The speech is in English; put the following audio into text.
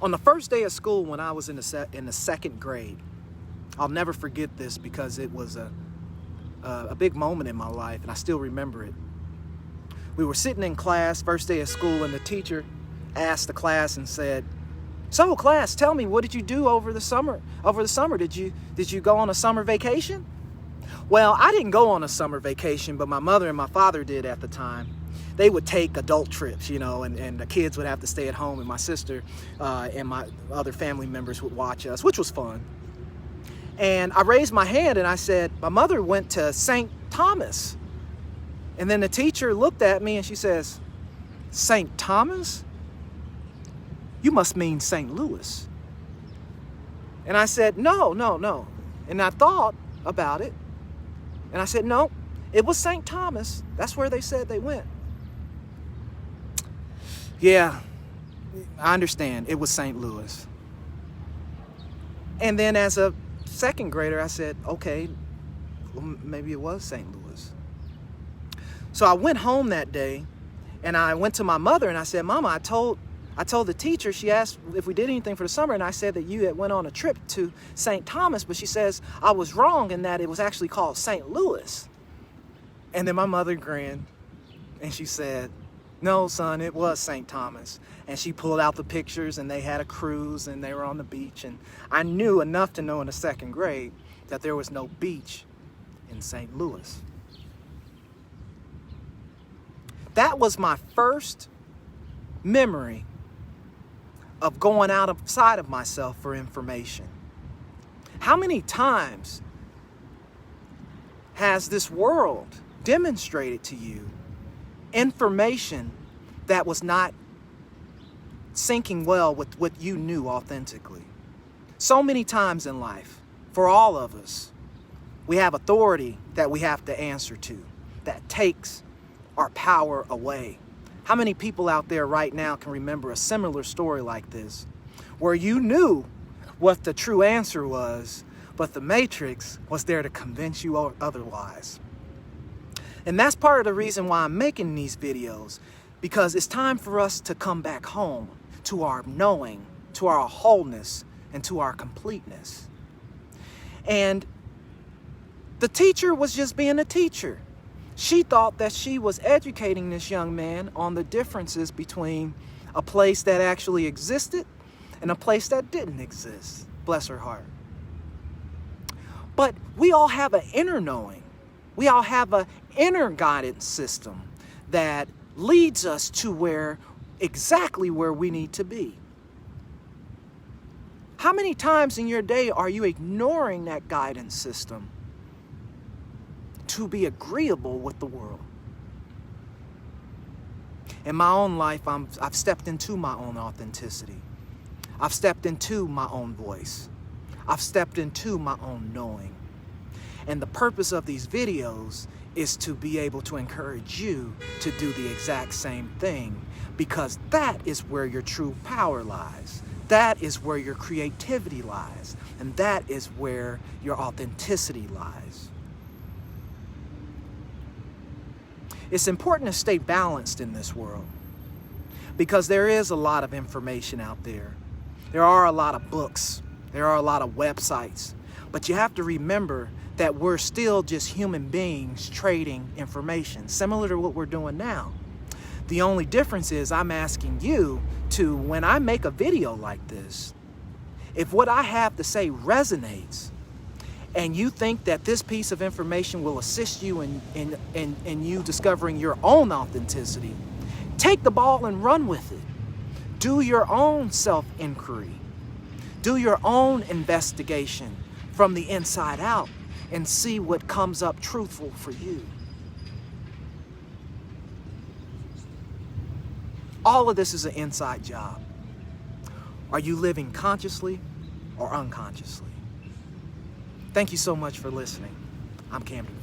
On the first day of school when I was in the second grade, I'll never forget this because it was a big moment in my life, and I still remember it. We were sitting in class, first day of school, and the teacher asked the class and said, "So class, tell me, what did you do over the summer? Did you go on a summer vacation?" Well, I didn't go on a summer vacation, but my mother and my father did at the time. They would take adult trips, and the kids would have to stay at home, and my sister and my other family members would watch us, which was fun. And I raised my hand and I said, "My mother went to St. Thomas." And then the teacher looked at me and she says, "St. Thomas? You must mean St. Louis." And I said, no. And I thought about it. And I said, "No, it was St. Thomas. That's where they said they went." Yeah, I understand. It was St. Louis. And then as a second grader, I said, okay, well, maybe it was St. Louis. So I went home that day and I went to my mother and I said, "Mama, I told the teacher," she asked if we did anything for the summer, and I said that you had went on a trip to St. Thomas, but she says I was wrong and that it was actually called St. Louis. And then my mother grinned and she said, "No, son, it was St. Thomas." And she pulled out the pictures and they had a cruise and they were on the beach. And I knew enough to know in the second grade that there was no beach in St. Louis. That was my first memory of going outside of myself for information. How many times has this world demonstrated to you information that was not syncing well with what you knew authentically? So many times in life, for all of us, we have authority that we have to answer to that takes our power away. How many people out there right now can remember a similar story like this, where you knew what the true answer was, but the matrix was there to convince you otherwise? And that's part of the reason why I'm making these videos, because it's time for us to come back home to our knowing, to our wholeness, and to our completeness. And the teacher was just being a teacher. She thought that she was educating this young man on the differences between a place that actually existed and a place that didn't exist. Bless her heart. But we all have an inner knowing. We all have an inner guidance system that leads us to exactly where we need to be. How many times in your day are you ignoring that guidance system to be agreeable with the world? In my own life, I've stepped into my own authenticity. I've stepped into my own voice. I've stepped into my own knowing. And the purpose of these videos is to be able to encourage you to do the exact same thing, because that is where your true power lies. That is where your creativity lies. And that is where your authenticity lies. It's important to stay balanced in this world, because there is a lot of information out there. There are a lot of books. There are a lot of websites. But you have to remember that we're still just human beings trading information, similar to what we're doing now. The only difference is I'm asking you to, when I make a video like this, if what I have to say resonates, and you think that this piece of information will assist you in you discovering your own authenticity, take the ball and run with it. Do your own self-inquiry. Do your own investigation from the inside out and see what comes up truthful for you. All of this is an inside job. Are you living consciously or unconsciously? Thank you so much for listening. I'm Camden.